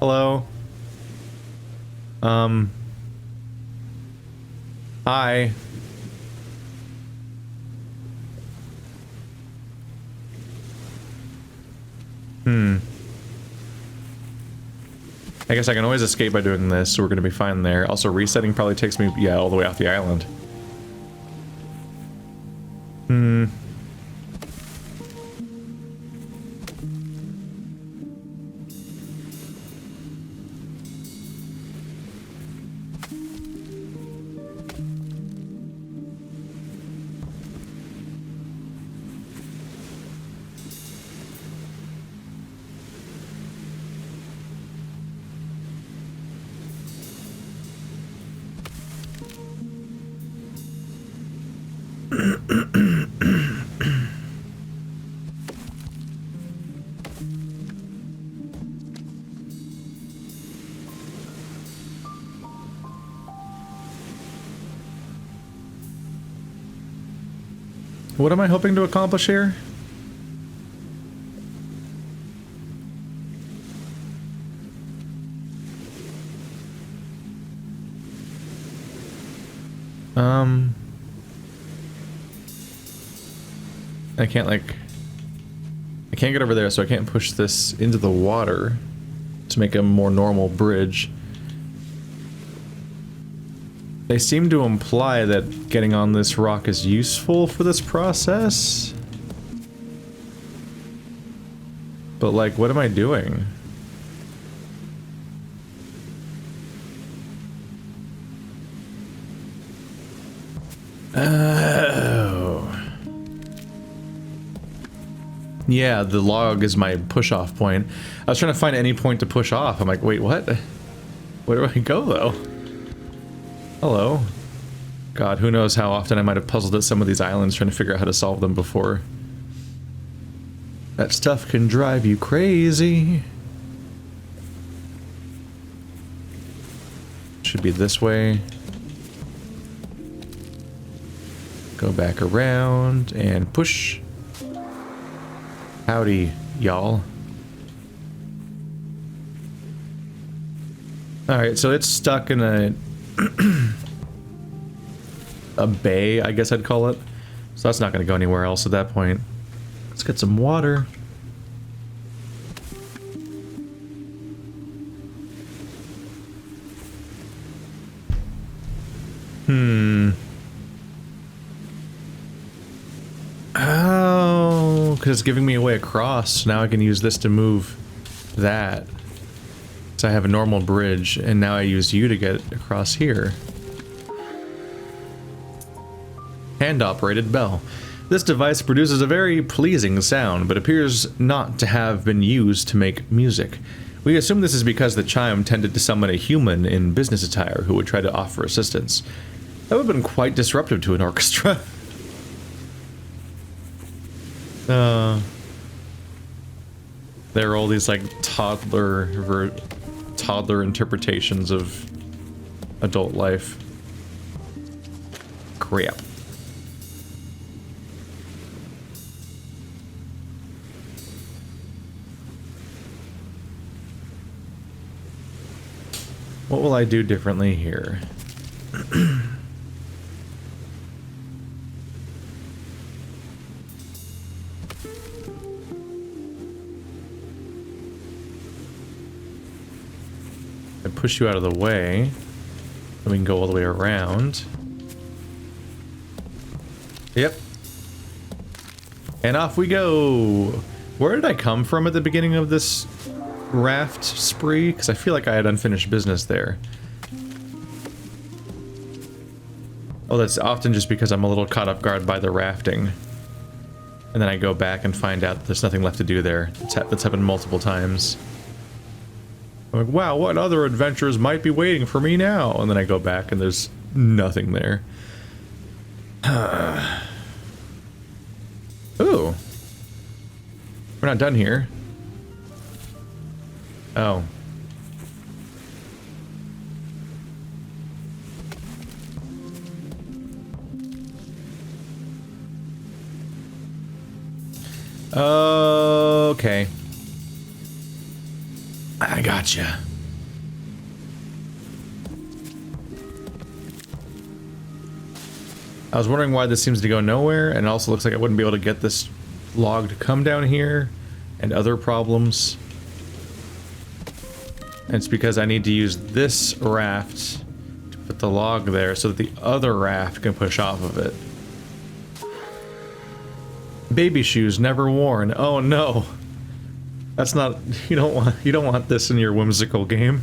Hello? Hi. I guess I can always escape by doing this, so we're gonna be fine there. Also, resetting probably takes me, yeah, all the way off the island. What am I hoping to accomplish here? I can't, like... I can't get over there, so I can't push this into the water to make a more normal bridge. They seem to imply that getting on this rock is useful for this process. But, like, what am I doing? Oh. Yeah, the log is my push-off point. I was trying to find any point to push off. I'm like, wait, what? Where do I go, though? Hello. God, who knows how often I might have puzzled at some of these islands trying to figure out how to solve them before. That stuff can drive you crazy. Should be this way. Go back around and push. Howdy, y'all. Alright, so it's stuck in a bay, I guess I'd call it. So that's not going to go anywhere else at that point. Let's get some water. Oh, because it's giving me a way across. Now I can use this to move that. So I have a normal bridge, and now I use you to get across here. Hand-operated bell. This device produces a very pleasing sound, but appears not to have been used to make music. We assume this is because the chime tended to summon a human in business attire who would try to offer assistance. That would have been quite disruptive to an orchestra. There are all these, like, toddler interpretations of adult life. Crap. What will I do differently here? I push you out of the way, then we can go all the way around. Yep. And off we go! Where did I come from at the beginning of this raft spree? Because I feel like I had unfinished business there. Oh, that's often just because I'm a little caught off guard by the rafting. And then I go back and find out that there's nothing left to do there. That's happened multiple times. I'm like, wow, what other adventures might be waiting for me now? And then I go back and there's nothing there. Ooh. We're not done here. Oh. Okay. I gotcha. I was wondering why this seems to go nowhere, and it also looks like I wouldn't be able to get this log to come down here, and other problems. And it's because I need to use this raft to put the log there so that the other raft can push off of it. Baby shoes never worn. Oh no. That's not, you don't want this in your whimsical game.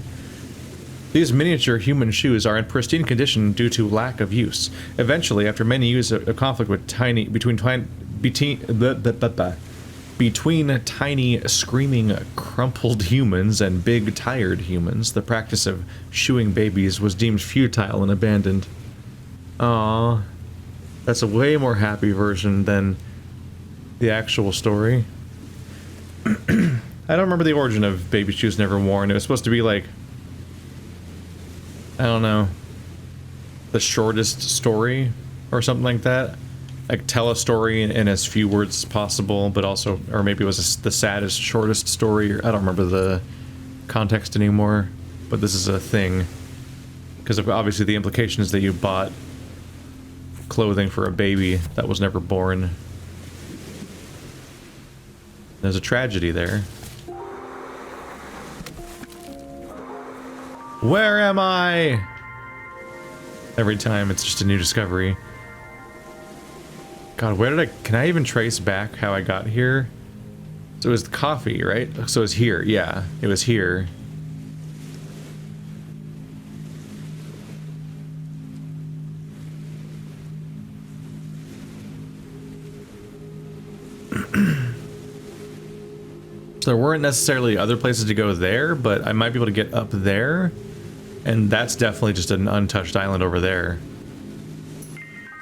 These miniature human shoes are in pristine condition due to lack of use. Eventually, after many years of conflict with between tiny, screaming, crumpled humans and big, tired humans, the practice of shoeing babies was deemed futile and abandoned. Aww. That's a way more happy version than the actual story. I don't remember the origin of Baby Shoes Never Worn. It was supposed to be like, I don't know, the shortest story or something like that. Like, tell a story in as few words as possible, but also, or maybe it was the saddest, shortest story. I don't remember the context anymore, but this is a thing. Because obviously the implication is that you bought clothing for a baby that was never born. There's a tragedy there. Where am I? Every time it's just a new discovery. God, where did can I even trace back how I got here? So it was the coffee, right? So it was here, yeah. It was here. So there weren't necessarily other places to go there, but I might be able to get up there. And that's definitely just an untouched island over there.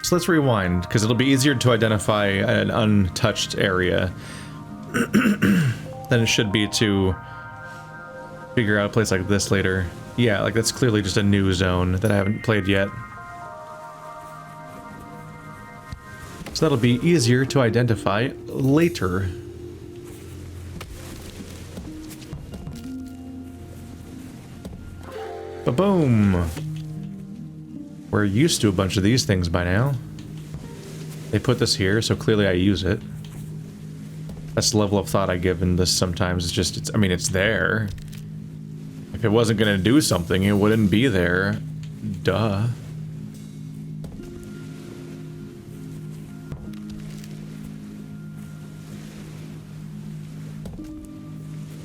So let's rewind, because it'll be easier to identify an untouched area than it should be to figure out a place like this later. Yeah, like that's clearly just a new zone that I haven't played yet. So that'll be easier to identify later. Ba-boom! We're used to a bunch of these things by now. They put this here, so clearly I use it. That's the level of thought I give in this sometimes. It's just, I mean, it's there. If it wasn't gonna do something, it wouldn't be there. Duh.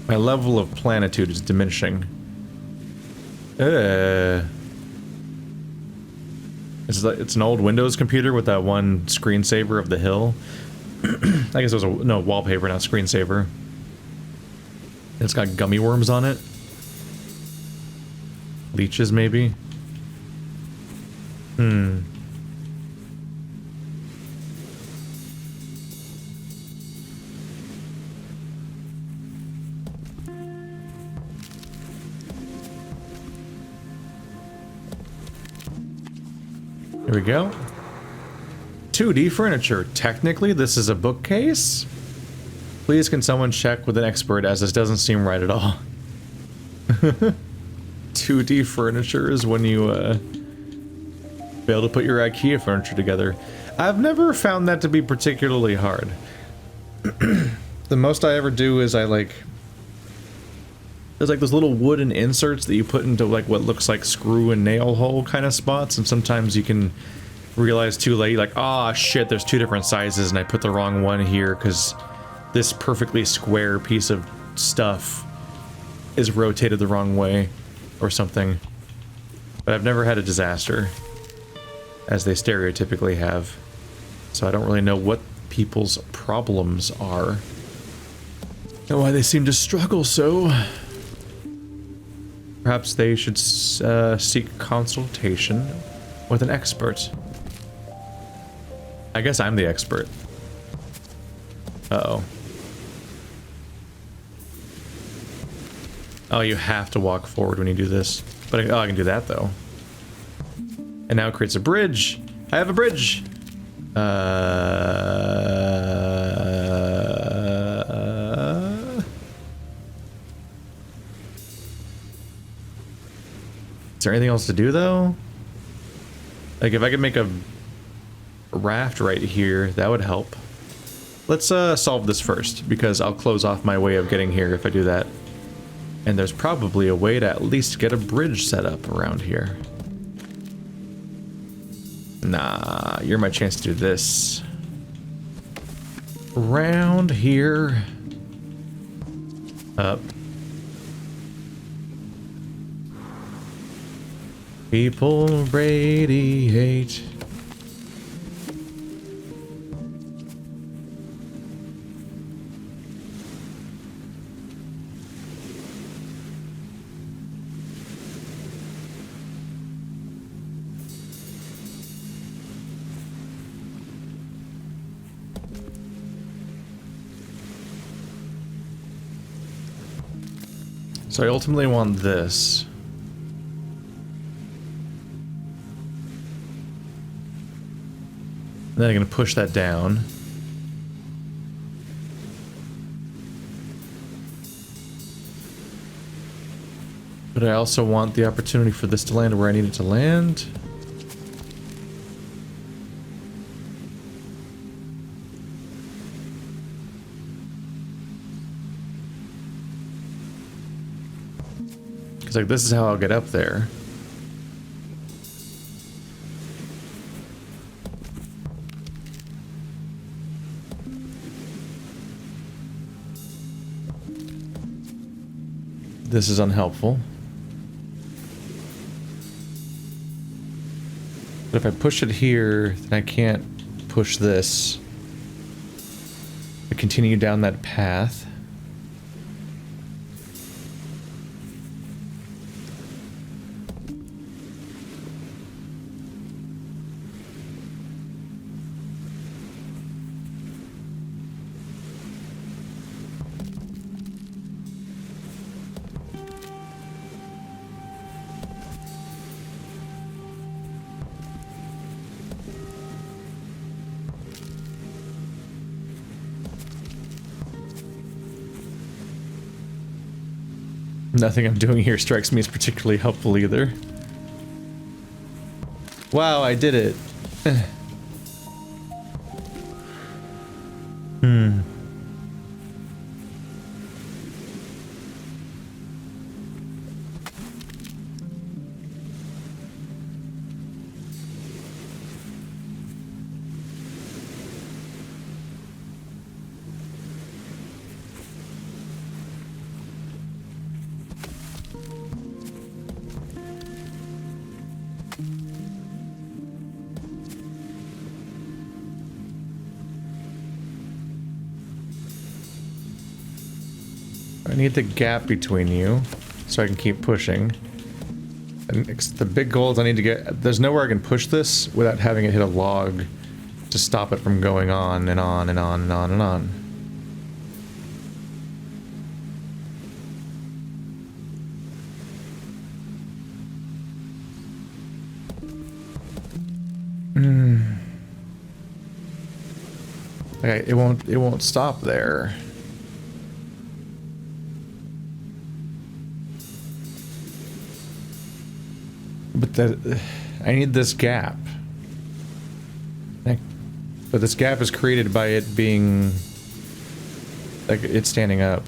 My level of planitude is diminishing. It's an old Windows computer with that one screensaver of the hill. I guess it was no wallpaper, not screensaver. It's got gummy worms on it. Leeches, maybe. Here we go. 2D furniture. Technically, this is a bookcase? Please, can someone check with an expert, as this doesn't seem right at all. 2D furniture is when you, be able to put your IKEA furniture together. I've never found that to be particularly hard. The most I ever do is there's like those little wooden inserts that you put into like what looks like screw and nail hole kind of spots, and sometimes you can realize too late, like, ah, shit, there's two different sizes and I put the wrong one here because this perfectly square piece of stuff is rotated the wrong way or something. But I've never had a disaster, as they stereotypically have. So I don't really know what people's problems are and why they seem to struggle so. Perhaps they should seek consultation with an expert. I guess I'm the expert. Uh-oh. Oh, you have to walk forward when you do this. But I can do that, though. And now it creates a bridge! I have a bridge! Is there anything else to do, though? Like, if I could make a raft right here. That would help. Let's solve this first, because I'll close off my way of getting here if I do that. And there's probably a way to at least get a bridge set up around here. Nah, you're my chance to do this. Around here. Up. People radiate. So I ultimately want this. Then I'm going to push that down. But I also want the opportunity for this to land where I need it to land. Because like this is how I'll get up there. This is unhelpful. But if I push it here, then I can't push this. I continue down that path. Nothing I'm doing here strikes me as particularly helpful either. Wow, I did it. I need the gap between you so I can keep pushing. And the big goal is I need to get... There's nowhere I can push this without having it hit a log to stop it from going on and on and on and on and on. Okay, it won't stop there. But I need this gap. But this gap is created by it being... like, it's standing up.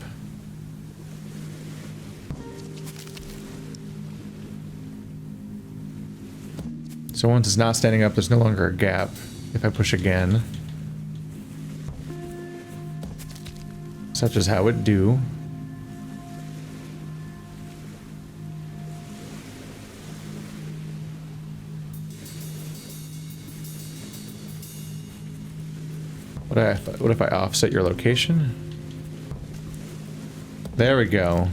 So once it's not standing up, there's no longer a gap. If I push again. Such is how it do. What if I offset your location? There we go.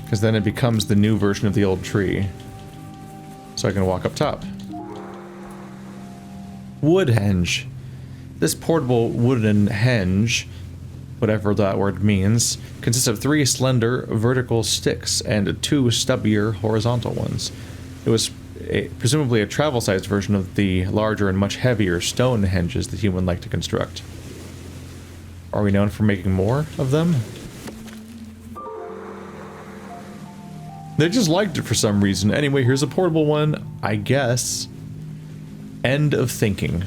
Because then it becomes the new version of the old tree. So I can walk up top. Woodhenge. This portable wooden henge, whatever that word means, consists of 3 slender vertical sticks and 2 stubbier horizontal ones. It was presumably a travel-sized version of the larger and much heavier stone henges that human like to construct. Are we known for making more of them? They just liked it for some reason. Anyway, here's a portable one, I guess. End of thinking.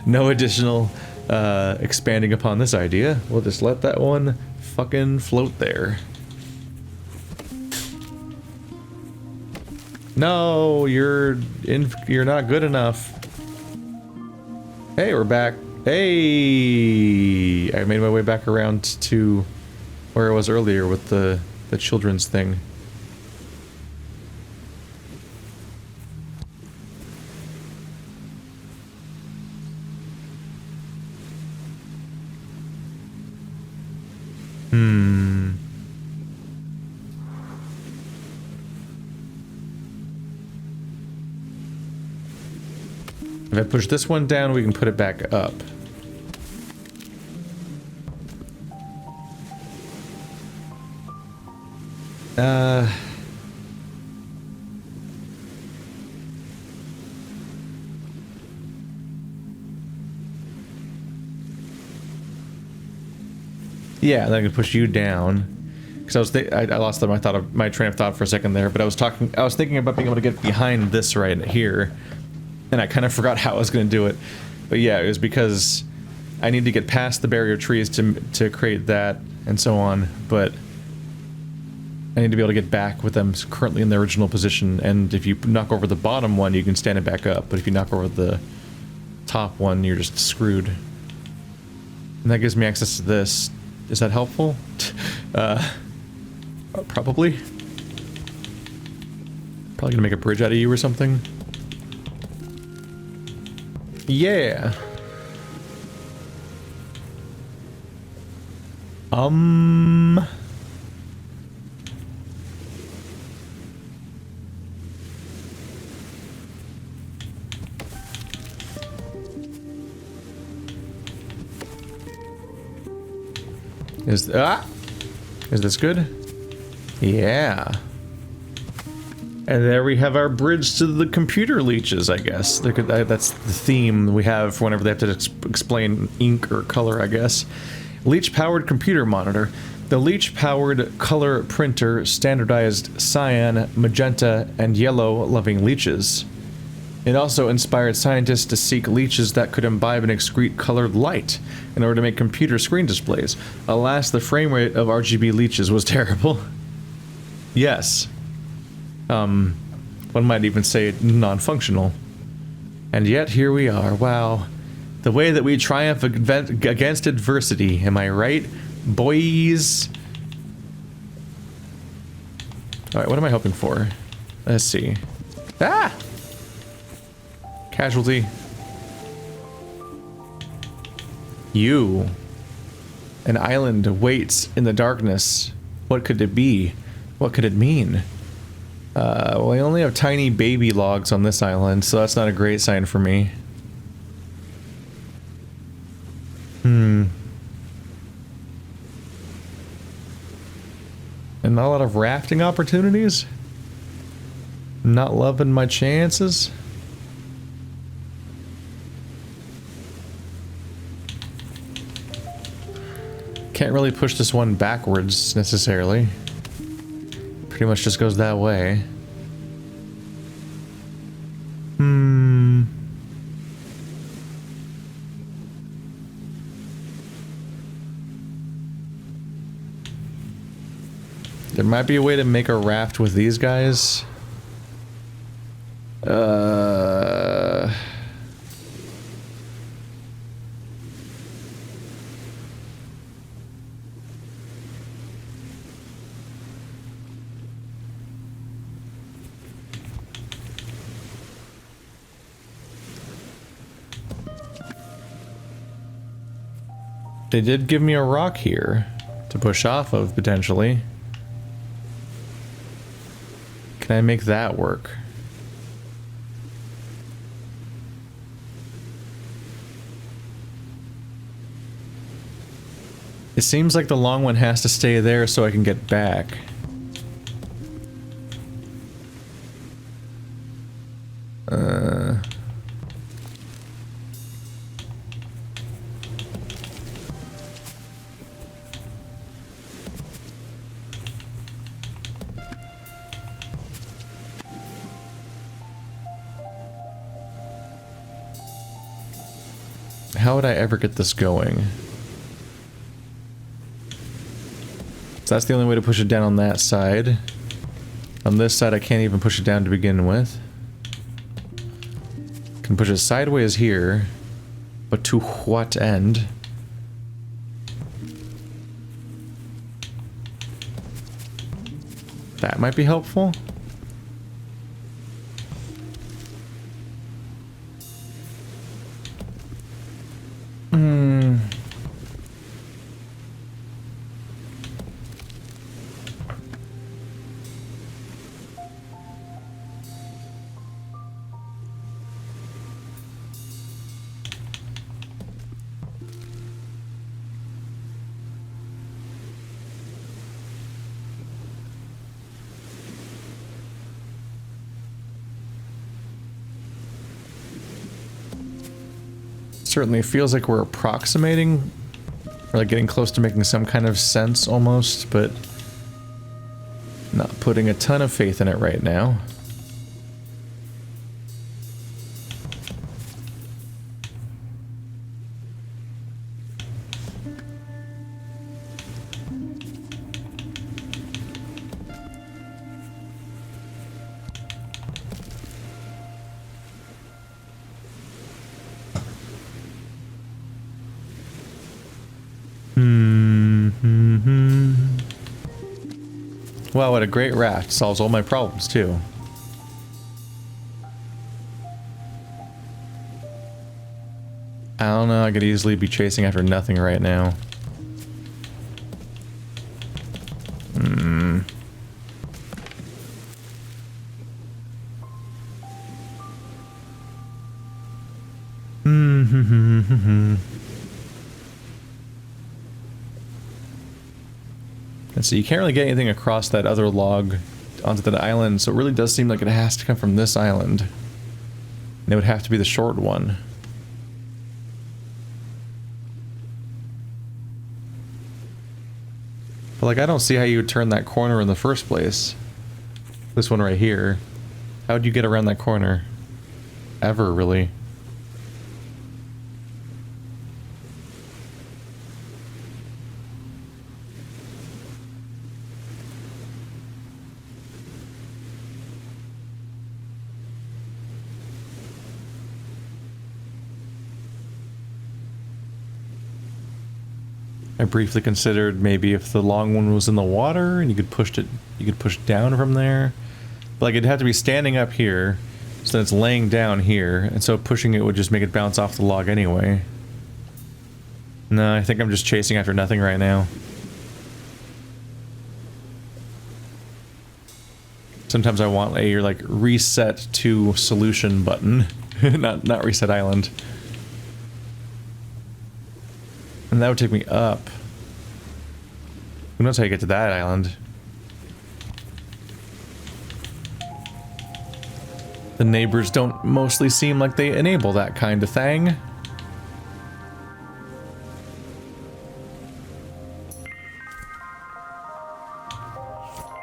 No additional expanding upon this idea. We'll just let that one fucking float there. No, you're not good enough. Hey, we're back. Hey, I made my way back around to where I was earlier with the children's thing. If I push this one down, we can put it back up. Yeah, then I can push you down. Because I lost my train of thought for a second there, but I was thinking about being able to get behind this right here. And I kind of forgot how I was going to do it. But yeah, it was because I need to get past the barrier trees to create that, and so on. But I need to be able to get back with them currently in their original position. And if you knock over the bottom one, you can stand it back up. But if you knock over the top one, you're just screwed. And that gives me access to this. Is that helpful? Probably. Probably gonna make a bridge out of you or something. Yeah. Is this good? Yeah. And there we have our bridge to the computer leeches, I guess. That's the theme we have whenever they have to explain ink or color, I guess. Leech-powered computer monitor. The leech-powered color printer standardized cyan, magenta, and yellow-loving leeches. It also inspired scientists to seek leeches that could imbibe and excrete colored light in order to make computer screen displays. Alas, the frame rate of RGB leeches was terrible. Yes. One might even say non-functional. And yet here we are. Wow. The way that we triumph against adversity. Am I right, boys? Alright, what am I hoping for? Let's see. Ah! Casualty. You. An island waits in the darkness. What could it be? What could it mean? Well, I only have tiny baby logs on this island, so that's not a great sign for me. And not a lot of rafting opportunities? Not loving my chances? Can't really push this one backwards, necessarily. Pretty much just goes that way. There might be a way to make a raft with these guys. They did give me a rock here to push off of, potentially. Can I make that work? It seems like the long one has to stay there so I can get back. how would I ever get this going? So that's the only way to push it down on that side. On this side, I can't even push it down to begin with. Can push it sideways here, but to what end? That might be helpful. Certainly feels like we're approximating, or like getting close to making some kind of sense almost, but not putting a ton of faith in it right now. Wow, what a great raft. Solves all my problems, too. I don't know, I could easily be chasing after nothing right now. And so you can't really get anything across that other log onto that island, so it really does seem like it has to come from this island. And it would have to be the short one. But like, I don't see how you would turn that corner in the first place. This one right here. How would you get around that corner? Ever, really. I briefly considered maybe if the long one was in the water and you could push it down from there. But like, it'd have to be standing up here, so then it's laying down here, and so pushing it would just make it bounce off the log anyway. No, I think I'm just chasing after nothing right now. Sometimes I want a like reset to solution button, not reset island. And that would take me up. Who knows how you get to that island? The neighbors don't mostly seem like they enable that kind of thing.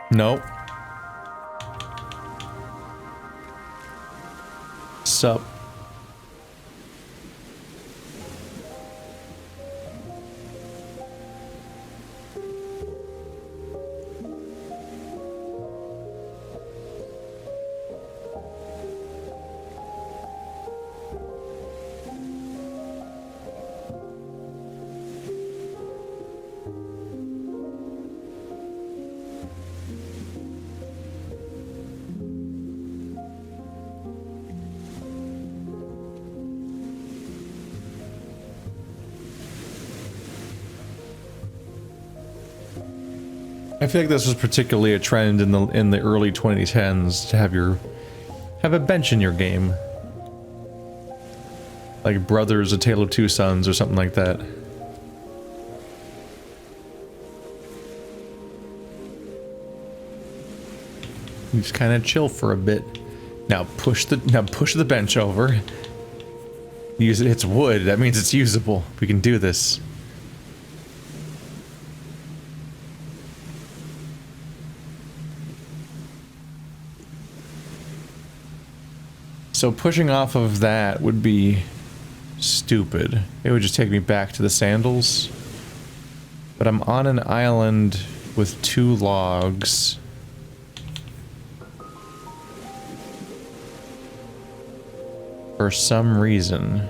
Nope. Sup? I feel like this was particularly a trend in the early 2010s to have a bench in your game. Like Brothers: A Tale of Two Sons or something like that. You just kind of chill for a bit. Now push the bench over. Use it. It's wood. That means it's usable. We can do this. So pushing off of that would be stupid. It would just take me back to the sandals. But I'm on an island with 2 logs. For some reason.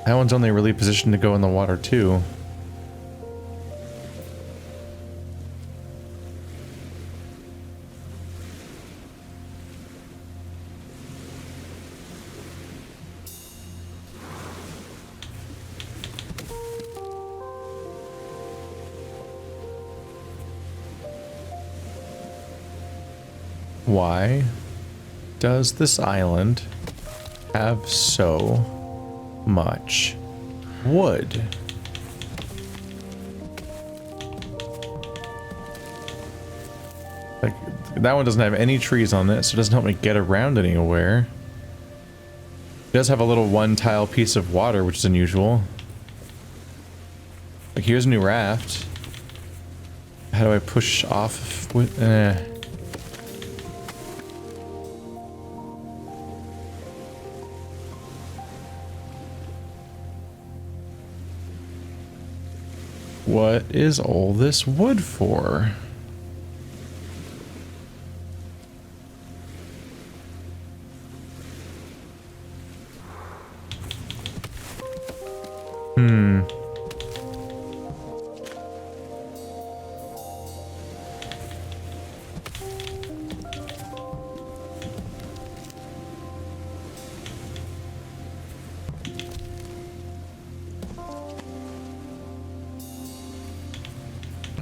That one's only really positioned to go in the water too. Why does this island have so much wood? Like, that one doesn't have any trees on it, so it doesn't help me get around anywhere. It does have a little 1-tile piece of water, which is unusual. Like, here's a new raft. How do I push off with... What is all this wood for?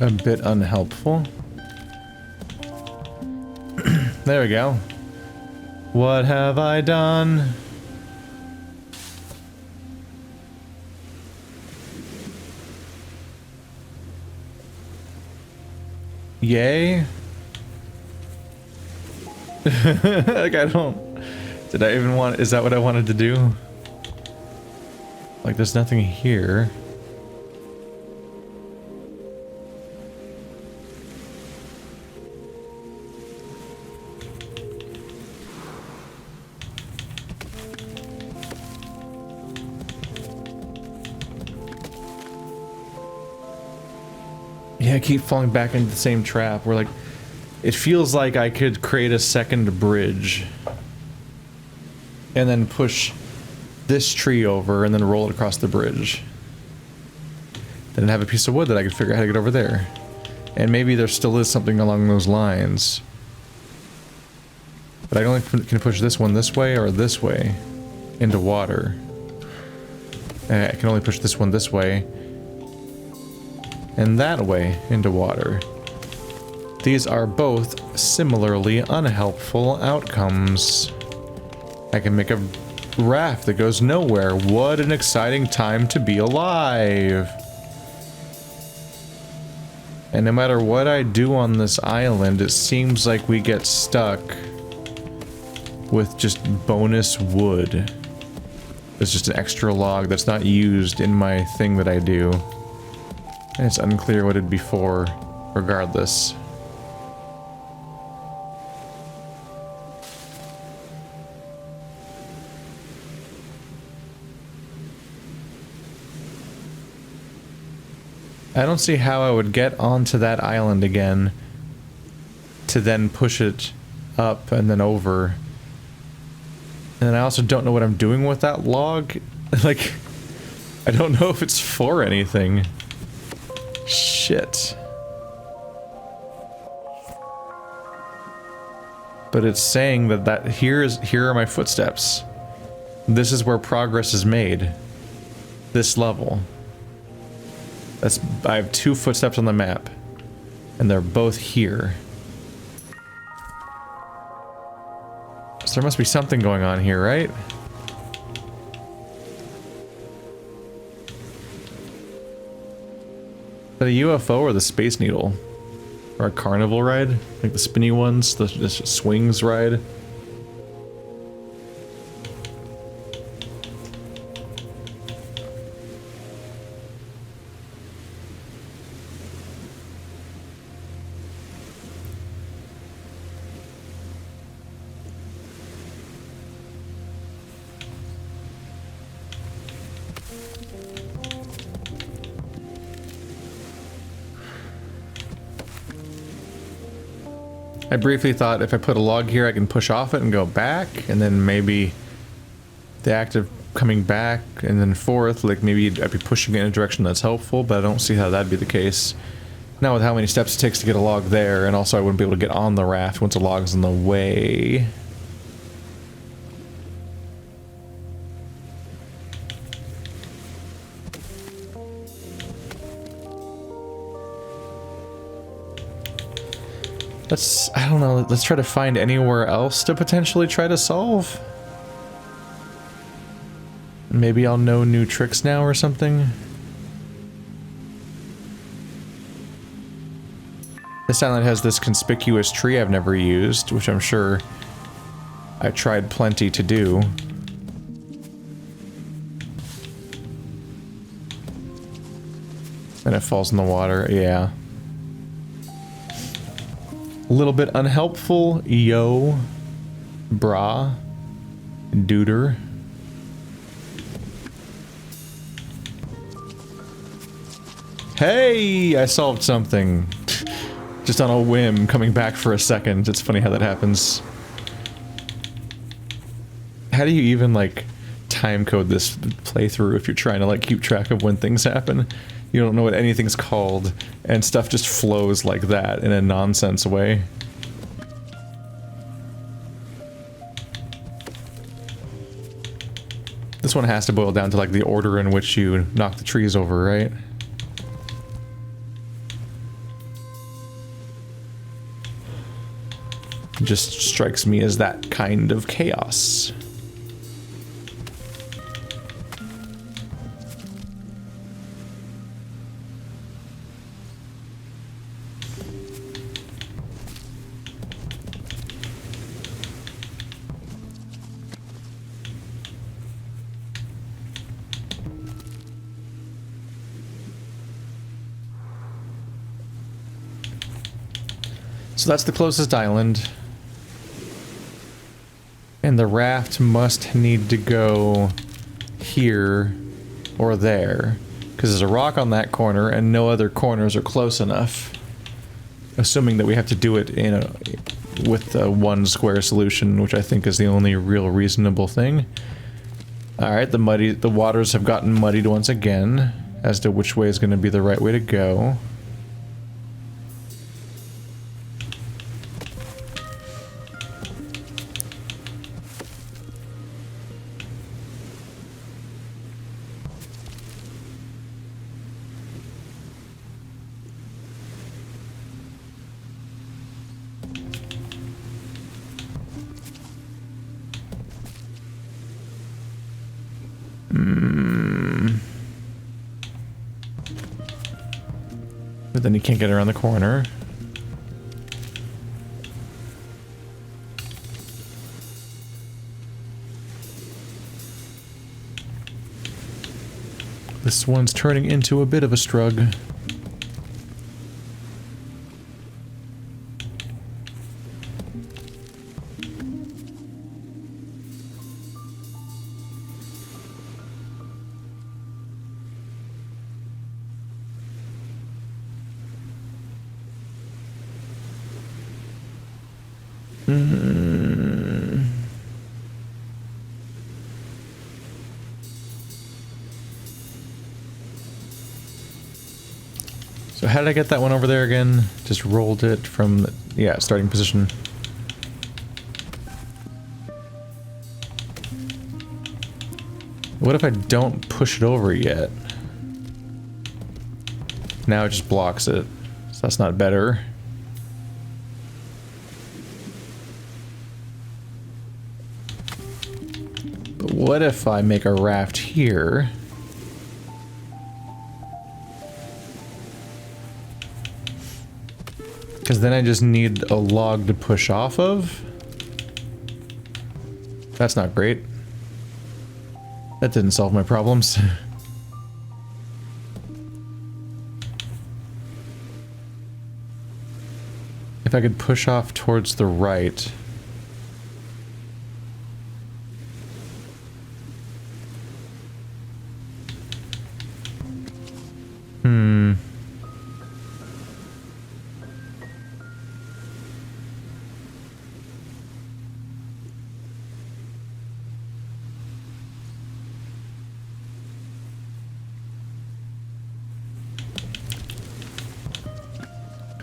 A bit unhelpful. There we go. What have I done? Yay? Like, I don't... Did I even want... Is that what I wanted to do? Like, there's nothing here. Yeah, I keep falling back into the same trap where, like, it feels like I could create a second bridge and then push this tree over and then roll it across the bridge. Then have a piece of wood that I could figure out how to get over there. And maybe there still is something along those lines. But I only can push this one this way or this way into water. I can only push this one this way and that way into water. These are both similarly unhelpful outcomes. I can make a raft that goes nowhere. What an exciting time to be alive! And no matter what I do on this island, it seems like we get stuck with just bonus wood. There's just an extra log that's not used in my thing that I do. And it's unclear what it'd be for, regardless. I don't see how I would get onto that island again to then push it up and then over. And I also don't know what I'm doing with that log. Like, I don't know if it's for anything. Shit. But it's saying that here are my footsteps. This is where progress is made. This level. I have 2 footsteps on the map. And they're both here. So there must be something going on here, right? Is that a UFO or the Space Needle? Or a carnival ride? Like the spinny ones? The swings ride? I briefly thought if I put a log here, I can push off it and go back, and then maybe the act of coming back and then forth, like maybe I'd be pushing it in a direction that's helpful, but I don't see how that'd be the case. Not with how many steps it takes to get a log there, and also I wouldn't be able to get on the raft once a log's in the way. I don't know, let's try to find anywhere else to potentially try to solve. Maybe I'll know new tricks now or something. This island has this conspicuous tree I've never used, which I'm sure I've tried plenty to do. And it falls in the water, yeah. A little bit unhelpful, yo, brah, duder. Hey, I solved something. Just on a whim, coming back for a second. It's funny how that happens. How do you even, like, time code this playthrough if you're trying to, like, keep track of when things happen? You don't know what anything's called, and stuff just flows like that in a nonsense way. This one has to boil down to, like, the order in which you knock the trees over, right? It just strikes me as that kind of chaos. So that's the closest island. And the raft must need to go here or there. Because there's a rock on that corner and no other corners are close enough. Assuming that we have to do it in with a one square solution, which I think is the only real reasonable thing. Alright, the waters have gotten muddied once again as to which way is going to be the right way to go. But then you can't get around the corner. This one's turning into a bit of a strug. So how did I get that one over there again? Just rolled it from the, yeah, starting position. What if I don't push it over yet? Now it just blocks it. So that's not better. But what if I make a raft here? Because then I just need a log to push off of. That's not great. That didn't solve my problems. If I could push off towards the right.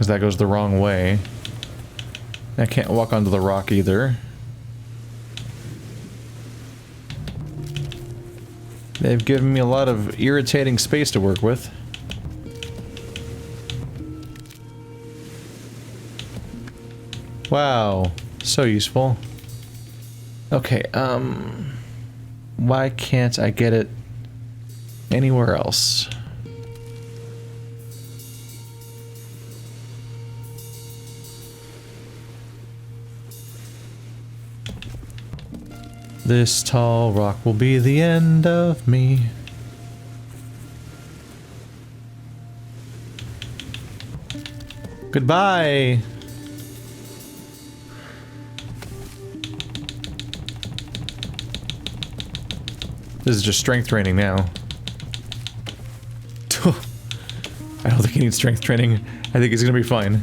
because that goes the wrong way. I can't walk onto the rock either. They've given me a lot of irritating space to work with. Wow, so useful. Okay, why can't I get it anywhere else? This tall rock will be the end of me. Goodbye! This is just strength training now. I don't think he needs strength training. I think he's gonna be fine.